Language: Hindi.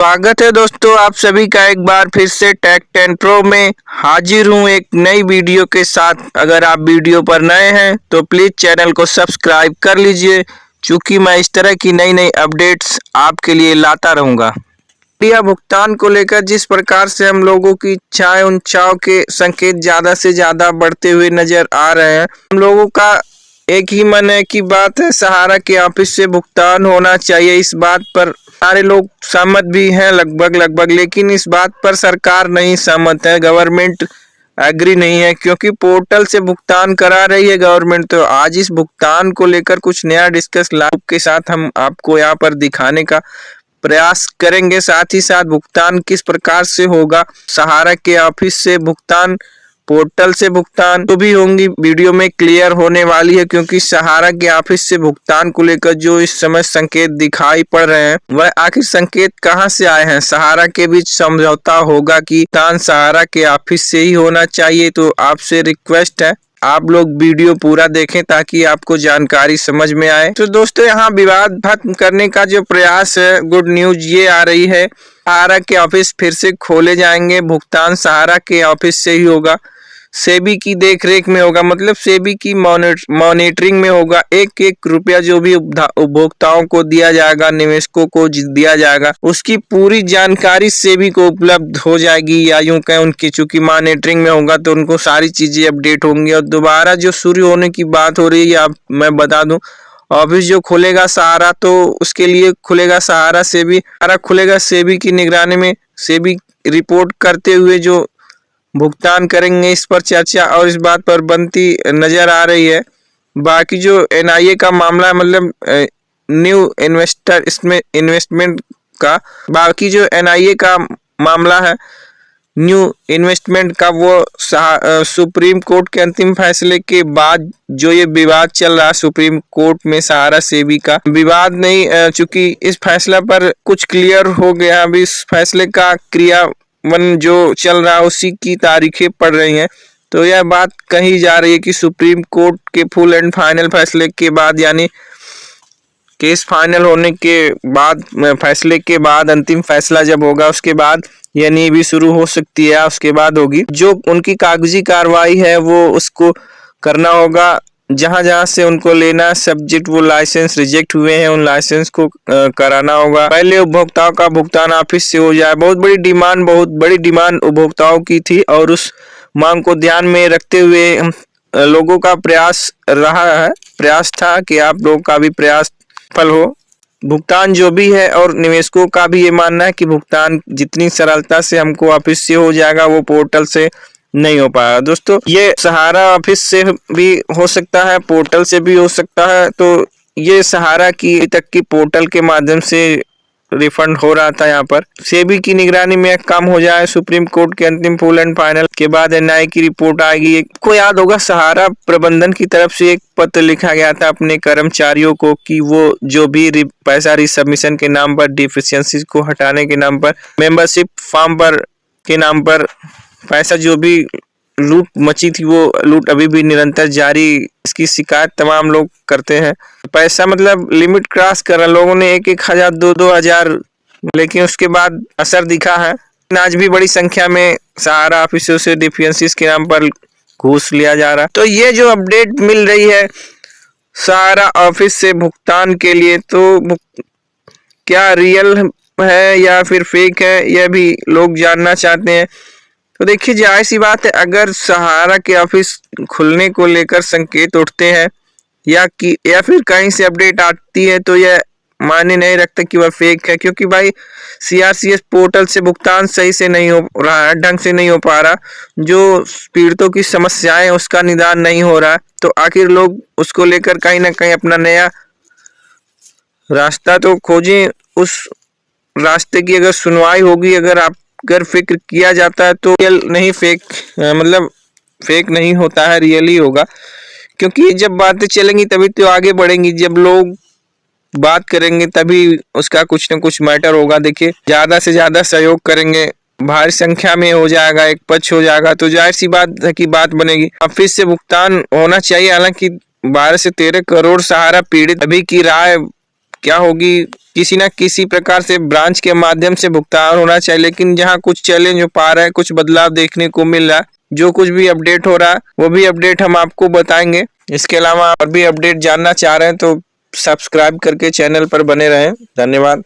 स्वागत है दोस्तों, आप सभी का एक बार फिर से टेक 10 प्रो में हाजिर हूं एक नई वीडियो के साथ। अगर आप वीडियो पर नए हैं तो प्लीज़ चैनल को सब्सक्राइब कर लीजिए, क्योंकि मैं इस तरह की नई नई अपडेट्स आपके लिए लाता रहूँगा। इंडिया भुगतान को लेकर जिस प्रकार से हम लोगों की इच्छाएं उन इच्छाओं के संकेत ज़्यादा से ज़्यादा बढ़ते हुए नज़र आ रहे हैं। हम लोगों का एक ही मन है कि बात है सहारा के ऑफिस से भुगतान होना चाहिए। इस बात पर सारे लोग सहमत भी हैं लगभग, लेकिन इस बात पर सरकार नहीं सहमत है, गवर्नमेंट एग्री नहीं है, क्योंकि पोर्टल से भुगतान करा रही है गवर्नमेंट। तो आज इस भुगतान को लेकर कुछ नया डिस्कस लाइव के साथ हम आपको यहाँ पर दिखाने का प्रयास करेंगे। साथ ही साथ भुगतान किस प्रकार से होगा, सहारा के ऑफिस से भुगतान, पोर्टल से भुगतान तो भी होंगी, वीडियो में क्लियर होने वाली है। क्योंकि सहारा के ऑफिस से भुगतान को लेकर जो इस समय संकेत दिखाई पड़ रहे हैं, वह आखिर संकेत कहां से आए हैं। सहारा के बीच समझौता होगा कि भुगतान सहारा के ऑफिस से ही होना चाहिए। तो आपसे रिक्वेस्ट है आप लोग वीडियो पूरा देखें ताकि आपको जानकारी समझ में आए। तो दोस्तों, यहाँ विवाद खत्म करने का जो प्रयास है, गुड न्यूज ये आ रही है, सहारा के ऑफिस फिर से खोले जाएंगे, भुगतान सहारा के ऑफिस से ही होगा, सेबी की देखरेख में होगा, मतलब सेबी की मॉनिटरिंग में होगा। एक एक रुपया जो भी उपभोक्ताओं को दिया जाएगा, निवेशकों को दिया जाएगा, उसकी पूरी जानकारी सेबी को उपलब्ध हो जाएगी। या यूं कहें उनकी चूंकि मॉनिटरिंग में होगा तो उनको सारी चीजें अपडेट होंगी। और दोबारा जो शुरू होने की बात हो रही है, मैं बता दूं, ऑफिस जो खुलेगा सहारा, तो उसके लिए खुलेगा सहारा सेबी, सहारा खुलेगा सेबी की निगरानी में, सेबी रिपोर्ट करते हुए जो भुगतान करेंगे। इस पर चर्चा और इस बात पर बनती नजर आ रही है। बाकी जो एनआईए का मामला है, मतलब न्यू इन्वेस्टर इसमें इन्वेस्टमेंट का, बाकी जो एनआईए का मामला है न्यू इन्वेस्टमेंट का, वो सुप्रीम कोर्ट के अंतिम फैसले के बाद जो ये विवाद चल रहा है सुप्रीम कोर्ट में, सहारा सेबी का विवाद नहीं, चूंकि इस फैसला पर कुछ क्लियर हो गया। अभी इस फैसले का क्रियान्वयन जो चल रहा है उसी की तारीखें पड़ रही हैं। तो यह बात कही जा रही है कि सुप्रीम कोर्ट के फुल एंड फाइनल फैसले के बाद, यानी केस फाइनल होने के बाद, फैसले के बाद, अंतिम फैसला जब होगा उसके बाद यानी भी शुरू हो सकती है, उसके बाद होगी जो उनकी कागजी कार्रवाई है, वो उसको करना होगा। जहां जहां से उनको लेना सब्जेक्ट वो लाइसेंस रिजेक्ट हुए हैं, उन लाइसेंस को कराना होगा। पहले उपभोक्ताओं का भुगतान ऑफिस से हो जाए। बहुत बड़ी डिमांड उपभोक्ताओं की थी, और उस मांग को ध्यान में रखते हुए लोगों का प्रयास था कि आप लोगों का भी प्रयास फल हो। भुगतान जो भी है, और निवेशकों का भी ये मानना है कि भुगतान जितनी सरलता से हमको ऑफिस से हो जाएगा, वो पोर्टल से नहीं हो पाएगा। दोस्तों, ये सहारा ऑफिस से भी हो सकता है, पोर्टल से भी हो सकता है। तो ये सहारा की तक की पोर्टल के माध्यम से रिफंड हो रहा था। यहाँ पर सेबी की निगरानी में काम हो जाए, सुप्रीम कोर्ट के अंतिम फुल एंड फाइनल के बाद एनआईए की रिपोर्ट आएगी। को याद होगा, सहारा प्रबंधन की तरफ से एक पत्र लिखा गया था अपने कर्मचारियों को कि वो जो भी पैसा रिसबमिशन के नाम पर, डिफिशियंसी को हटाने के नाम पर, मेंबरशिप फॉर्म पर के नाम पर पैसा जो भी लूट मची थी, वो लूट अभी भी निरंतर जारी। इसकी शिकायत तमाम लोग करते हैं। पैसा मतलब लिमिट क्रॉस कर रहा, लोगों ने 1,000 2,000, लेकिन उसके बाद असर दिखा है। आज भी बड़ी संख्या में सहारा ऑफिसों से डिफिशियंसीज के नाम पर घूस लिया जा रहा है। तो ये जो अपडेट मिल रही है सहारा ऑफिस से भुगतान के लिए, तो क्या रियल है या फिर फेक है, यह भी लोग जानना चाहते हैं। तो देखिए, जाहिर सी बात है, अगर सहारा के ऑफिस खुलने को लेकर संकेत उठते हैं या फिर कहीं से अपडेट आती है, तो यह मायने नहीं रखता कि वह फेक है। क्योंकि भाई सीआरसीएस पोर्टल से भुगतान सही से नहीं हो रहा है, ढंग से नहीं हो पा रहा, जो पीड़ितों की समस्याएं उसका निदान नहीं हो रहा। तो आखिर लोग उसको लेकर कहीं ना कहीं अपना नया रास्ता तो खोजें। उस रास्ते की अगर सुनवाई होगी, अगर फिक्र किया जाता है, तो रियल नहीं फेक, मतलब फेक नहीं होता है, रियल ही होगा। क्योंकि जब बातें चलेंगी तभी तो आगे बढ़ेंगी, जब लोग बात करेंगे तभी उसका कुछ न कुछ मैटर होगा। देखिए, ज्यादा से ज्यादा सहयोग करेंगे, भारी संख्या में हो जाएगा, एक पक्ष हो जाएगा, तो जाहिर सी बात है कि बात बनेगी। ऑफिस से भुगतान होना चाहिए। हालांकि 12 से 13 करोड़ सहारा पीड़ित, अभी की राय क्या होगी किसी न किसी प्रकार से ब्रांच के माध्यम से भुगतान होना चाहिए, लेकिन यहाँ कुछ चैलेंज हो पा रहा है, कुछ बदलाव देखने को मिल रहा है। जो कुछ भी अपडेट हो रहा है वो भी अपडेट हम आपको बताएंगे। इसके अलावा और भी अपडेट जानना चाह रहे हैं तो सब्सक्राइब करके चैनल पर बने रहें। धन्यवाद।